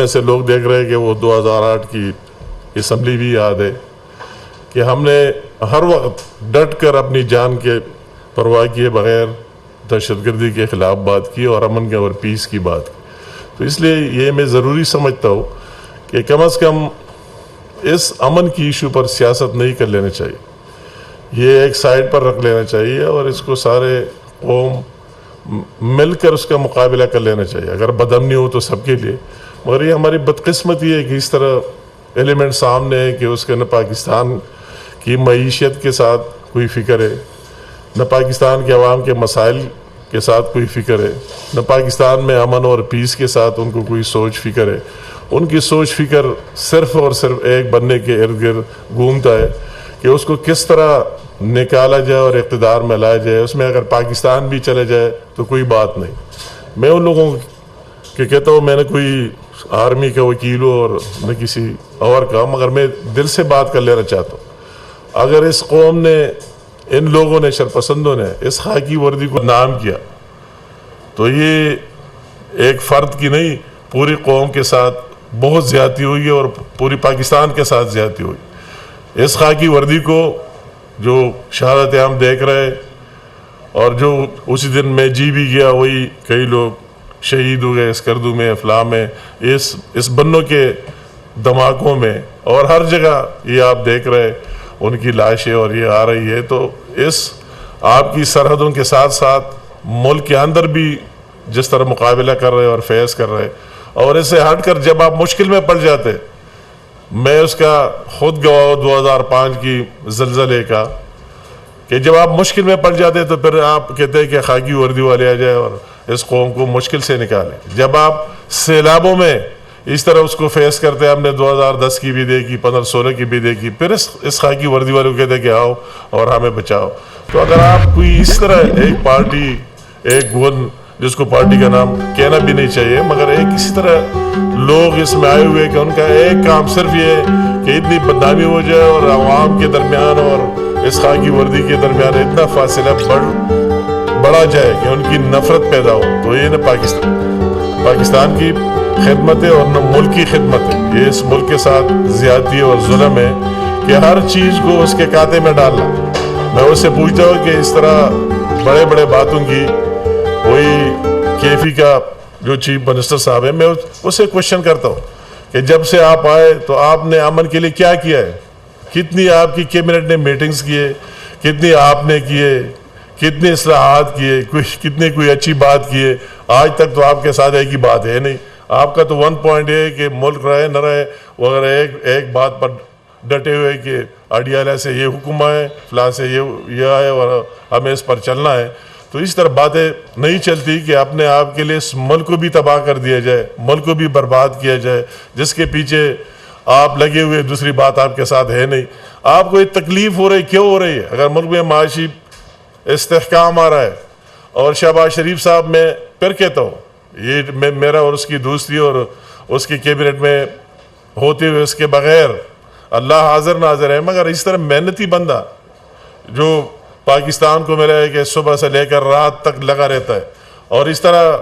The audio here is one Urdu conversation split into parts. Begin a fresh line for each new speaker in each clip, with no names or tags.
میں سے لوگ دیکھ رہے ہیں کہ وہ 2008 کی اسمبلی بھی یاد ہے کہ ہم نے ہر وقت ڈٹ کر اپنی جان کے پرواہ کیے بغیر دہشت گردی کے خلاف بات کی اور امن کے اور پیس کی بات کی. تو اس لیے یہ میں ضروری سمجھتا ہوں کہ کم از کم اس امن کی ایشو پر سیاست نہیں کر لینا چاہیے, یہ ایک سائڈ پر رکھ لینا چاہیے اور اس کو سارے قوم مل کر اس کا مقابلہ کر لینا چاہیے. اگر بدامنی ہو تو سب کے لیے, مگر یہ ہماری بدقسمتی ہے کہ اس طرح ایلیمنٹ سامنے ہے کہ اس کے نہ پاکستان کی معیشت کے ساتھ کوئی فکر ہے, نہ پاکستان کے عوام کے مسائل کے ساتھ کوئی فکر ہے, نہ پاکستان میں امن اور پیس کے ساتھ ان کو کوئی سوچ فکر ہے. ان کی سوچ فکر صرف اور صرف ایک بننے کے ارد گرد گھومتا ہے کہ اس کو کس طرح نکالا جائے اور اقتدار میں لایا جائے. اس میں اگر پاکستان بھی چلے جائے تو کوئی بات نہیں. میں ان لوگوں کہ کہتا ہوں, میں نے کوئی آرمی کا وکیل ہوں اور نہ کسی اور کا, مگر میں دل سے بات کر لینا چاہتا ہوں. اگر اس قوم نے, ان لوگوں نے, شرپسندوں نے اس خاکی وردی کو نام کیا تو یہ ایک فرد کی نہیں, پوری قوم کے ساتھ بہت زیادتی ہوئی اور پوری پاکستان کے ساتھ زیادتی ہوئی. اس خاکی وردی کو جو شہادت ہم دیکھ رہے اور جو اسی دن میں جی بھی گیا, وہی کئی لوگ شہید ہو گئے اسکردو میں, افلاح میں, اس بنوں کے دھماکوں میں, اور ہر جگہ یہ آپ دیکھ رہے ان کی لاشیں اور یہ آ رہی ہے. تو اس آپ کی سرحدوں کے ساتھ ساتھ ملک کے اندر بھی جس طرح مقابلہ کر رہے اور فیس کر رہے, اور اس سے ہٹ کر جب آپ مشکل میں پڑ جاتے, میں اس کا خود گواہ 2005 کی زلزلے کا, کہ جب آپ مشکل میں پڑ جاتے تو پھر آپ کہتے ہیں کہ خاکی وردی والے آ جائے اور اس قوم کو مشکل سے نکالے. جب آپ سیلابوں میں اس طرح اس کو فیس کرتے, ہم نے 2010 کی بھی دیکھی, 15-16 کی بھی دیکھی, پھر اس خاکی وردی والے کو کہتے ہیں کہ آؤ اور ہمیں بچاؤ. تو اگر آپ کوئی اس طرح ایک پارٹی, ایک گن جس کو پارٹی کا نام کہنا بھی نہیں چاہیے, مگر ایک اسی طرح لوگ اس میں آئے ہوئے کہ ان کا ایک کام صرف یہ ہے کہ اتنی بدنامی ہو جائے اور عوام کے درمیان اور اس خاکی وردی کے درمیان اتنا فاصلہ بڑھا جائے کہ ان کی نفرت پیدا ہو. تو یہ نہ پاکستان کی خدمت ہے اور نہ ملک کی خدمت ہے. یہ اس ملک کے ساتھ زیادتی اور ظلم ہے کہ ہر چیز کو اس کے کاتے میں ڈالنا. میں اس سے پوچھتا ہوں کہ اس طرح بڑے بڑے باتوں کی, وہی کیفی کا جو چیف منسٹر صاحب ہے, میں اس سے کوشچن کرتا ہوں کہ جب سے آپ آئے تو آپ نے امن کے لیے کیا کیا ہے؟ کتنی آپ کی کیبنٹ نے میٹنگز کیے, کتنی آپ نے کیے, کتنے اصلاحات کیے, کتنے کوئی اچھی بات کیے؟ آج تک تو آپ کے ساتھ ایک ہی بات ہے نہیں. آپ کا تو 1 پوائنٹ ہے کہ ملک رہے نہ رہے, وغیرہ ایک بات پر ڈٹے ہوئے کہ اڈیالہ سے یہ حکم آئے, فلاں سے یہ آئے اور ہمیں اس پر چلنا ہے. تو اس طرح باتیں نہیں چلتی کہ اپنے آپ کے لیے اس ملک کو بھی تباہ کر دیا جائے, ملک کو بھی برباد کیا جائے, جس کے پیچھے آپ لگے ہوئے. دوسری بات آپ کے ساتھ ہے نہیں. آپ کو یہ تکلیف ہو رہی, کیوں ہو رہی ہے؟ اگر ملک میں معاشی استحکام آ رہا ہے, اور شہباز شریف صاحب, میں پھر کہتا ہوں, یہ میرا اور اس کی دوستی اور اس کی کیبنٹ میں ہوتے ہوئے اس کے بغیر اللہ حاضر ناظر ہے, مگر اس طرح محنتی بندہ جو پاکستان کو ملا ہے کہ صبح سے لے کر رات تک لگا رہتا ہے, اور اس طرح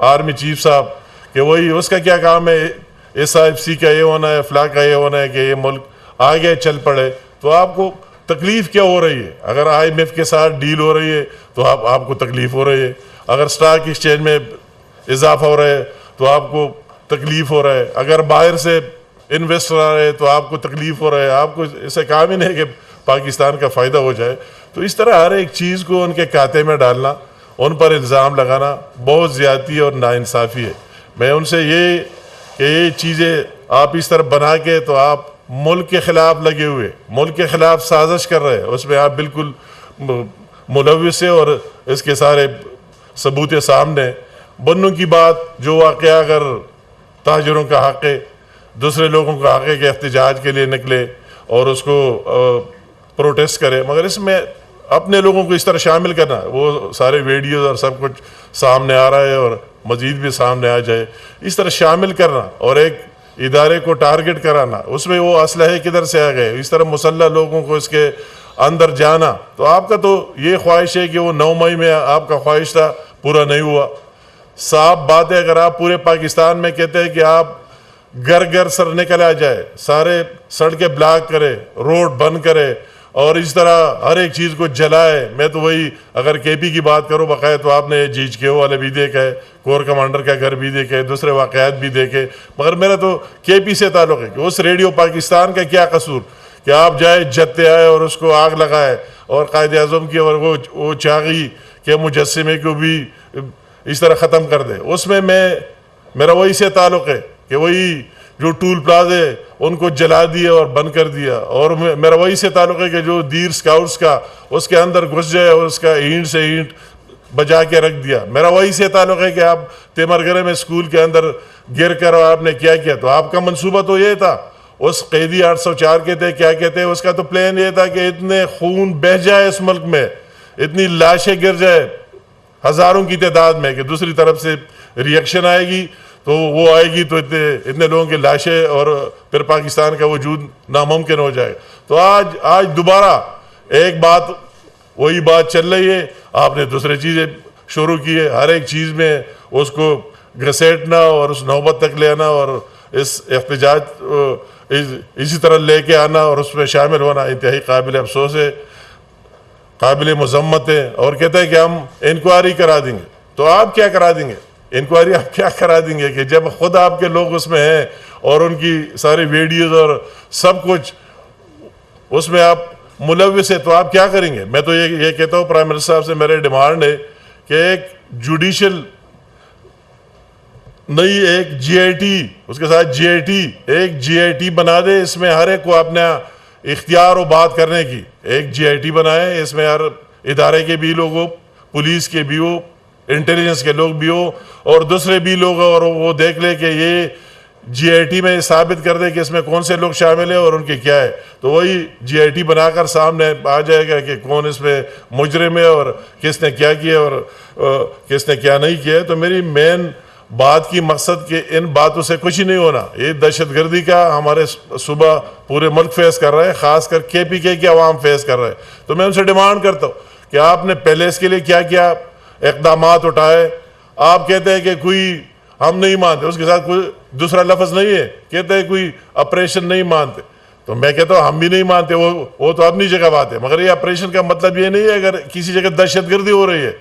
آرمی چیف صاحب کہ وہی اس کا کیا کام ہے, SIFC کا یہ ہونا ہے, فلاں کا یہ ہونا ہے کہ یہ ملک آگے چل پڑے. تو آپ کو تکلیف کیا ہو رہی ہے؟ اگر IMF کے ساتھ ڈیل ہو رہی ہے تو آپ کو تکلیف ہو رہی ہے, اگر اسٹاک ایکسچینج میں اضافہ ہو رہا ہے تو آپ کو تکلیف ہو رہا ہے, اگر باہر سے انویسٹر آ رہے ہیں تو آپ کو تکلیف ہو رہا ہے. آپ کو اسے کام ہی نہیں کہ پاکستان کا فائدہ ہو جائے. تو اس طرح ہر ایک چیز کو ان کے کھاتے میں ڈالنا, ان پر الزام لگانا بہت زیادتی اور ناانصافی ہے. میں ان سے یہ چیزیں آپ اس طرح بنا کے تو آپ ملک کے خلاف لگے ہوئے, ملک کے خلاف سازش کر رہے ہیں, اس میں آپ بالکل ملوث ہے اور اس کے سارے ثبوت سامنے. بنوں کی بات جو واقعہ اگر تاجروں کا حق ہے, دوسرے لوگوں کا حق ہے کہ احتجاج کے لیے نکلے اور اس کو پروٹیسٹ کرے, مگر اس میں اپنے لوگوں کو اس طرح شامل کرنا, وہ سارے ویڈیوز اور سب کچھ سامنے آ رہا ہے اور مزید بھی سامنے آ جائے, اس طرح شامل کرنا اور ایک ادارے کو ٹارگٹ کرانا, اس میں وہ اسلحے کدھر سے آ گئے, اس طرح مسلح لوگوں کو اس کے اندر جانا. تو آپ کا تو یہ خواہش ہے کہ وہ 9 مئی میں آپ کا خواہش تھا, پورا نہیں ہوا. صاف بات ہے, اگر آپ پورے پاکستان میں کہتے ہیں کہ آپ گھر گھر سر نکل آ جائے, سارے سڑکیں بلاک کرے, روڈ بند کرے اور اس طرح ہر ایک چیز کو جلائے. میں تو وہی اگر کے پی کی بات کروں بقایا تو آپ نے جی ایچ کے او والے بھی دیکھا ہے, کور کمانڈر کا گھر بھی دیکھے, دوسرے واقعات بھی دیکھے, مگر میرا تو کے پی سے تعلق ہے کہ اس ریڈیو پاکستان کا کیا قصور کہ آپ جائے جتے آئے اور اس کو آگ لگائے اور قائد اعظم کی اور وہ چاغی کے مجسمے کو بھی اس طرح ختم کر دے. اس میں میرا وہی سے تعلق ہے کہ وہی جو ٹول پلازے ان کو جلا دیا اور بند کر دیا, اور میرا وہی سے تعلق ہے کہ جو دیر سکاؤٹس کا اس کے اندر گھس جائے اور اس کا اینٹ سے اینٹ بجا کے رکھ دیا. میرا وہی سے تعلق ہے کہ آپ تیمرگرے میں اسکول کے اندر گر کر آپ نے کیا کیا, تو آپ کا منصوبہ تو یہ تھا. اس قیدی 804 کے تھے, کیا کہتے ہیں, اس کا تو پلان یہ تھا کہ اتنے خون بہہ جائے اس ملک میں, اتنی لاشیں گر جائے ہزاروں کی تعداد میں کہ دوسری طرف سے ریئیکشن آئے گی تو وہ آئے گی تو اتنے لوگوں کی لاشیں اور پھر پاکستان کا وجود ناممکن ہو جائے گا. تو آج دوبارہ ایک بات وہی بات چل رہی ہے, آپ نے دوسری چیزیں شروع کی ہے, ہر ایک چیز میں اس کو گھسیٹنا اور اس نوبت تک لے آنا اور اس احتجاج اسی طرح لے کے آنا اور اس میں شامل ہونا انتہائی قابل افسوس ہے, قابل مذمت ہے. اور کہتے ہیں کہ ہم انکوائری کرا دیں گے, تو آپ کیا کرا دیں گے انکوائری, آپ کیا کرا دیں گے کہ جب خود آپ کے لوگ اس میں ہیں اور ان کی ساری ویڈیوز اور سب کچھ اس میں آپ ملوث ہے, تو آپ کیا کریں گے. میں تو یہ کہتا ہوں پرائم منسٹر صاحب سے میرے ڈیمانڈ ہے کہ ایک جوڈیشل نئی ایک جی آئی ٹی, اس کے ساتھ جی آئی ٹی, ایک جی آئی ٹی بنا دے, اس میں ہر ایک کو اپنا اختیار و بات کرنے کی ایک جی آئی ٹی بنائے, اس میں ہر ادارے کے بھی لوگ ہو, پولیس کے بھی ہو, انٹیلیجنس کے لوگ بھی ہو اور دوسرے بھی لوگ, اور وہ دیکھ لے کہ یہ جی آئی ٹی میں ثابت کر دے کہ اس میں کون سے لوگ شامل ہیں اور ان کے کیا ہے, تو وہی جی آئی ٹی بنا کر سامنے آ جائے گا کہ کون اس میں مجرم ہے اور کس نے کیا کیا اور کس نے کیا نہیں کیا. تو میری مین بات کی مقصد کہ ان باتوں سے کچھ ہی نہیں ہونا. یہ دہشت گردی کا ہمارے صوبہ پورے ملک فیس کر رہا ہے, خاص کر کے پی کے عوام فیس کر رہے ہیں. تو میں ان سے ڈیمانڈ کرتا ہوں کہ آپ نے پہلے اس کے لیے کیا کیا اقدامات اٹھائے. آپ کہتے ہیں کہ کوئی ہم نہیں مانتے, اس کے ساتھ کوئی دوسرا لفظ نہیں ہے, کہتے ہیں کوئی آپریشن نہیں مانتے, تو میں کہتا ہوں ہم بھی نہیں مانتے, وہ تو اپنی جگہ بات ہے, مگر یہ آپریشن کا مطلب یہ نہیں ہے اگر کسی جگہ دہشت گردی ہو رہی ہے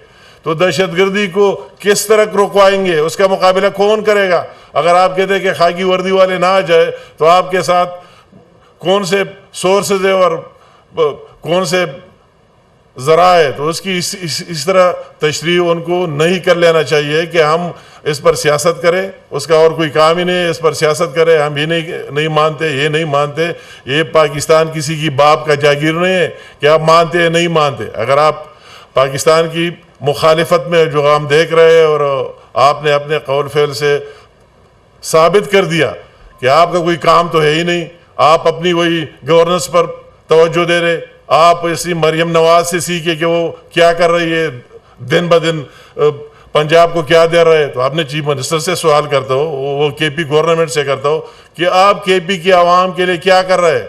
تو دہشت گردی کو کس طرح روکوائیں گے, اس کا مقابلہ کون کرے گا. اگر آپ کہتے ہیں کہ خاکی وردی والے نہ آ جائے تو آپ کے ساتھ کون سے سورسز ہے اور کون سے ذرائع, تو اس کی اس طرح تشریح ان کو نہیں کر لینا چاہیے کہ ہم اس پر سیاست کریں, اس کا اور کوئی کام ہی نہیں ہے اس پر سیاست کریں, ہم یہ نہیں مانتے, یہ نہیں مانتے. یہ پاکستان کسی کی باپ کا جاگیر نہیں ہے کہ آپ مانتے ہیں نہیں مانتے. اگر آپ پاکستان کی مخالفت میں جو ہم دیکھ رہے ہیں اور آپ نے اپنے قول فعل سے ثابت کر دیا کہ آپ کا کوئی کام تو ہے ہی نہیں, آپ اپنی وہی گورننس پر توجہ دے رہے, آپ اسی مریم نواز سے سیکھے کہ وہ کیا کر رہی ہے دن بدن پنجاب کو کیا دے رہے. تو آپ نے چیف منسٹر سے سوال کرتا ہو, وہ کے پی گورنمنٹ سے کرتا ہو کہ آپ کے پی کے عوام کے لیے کیا کر رہے ہیں,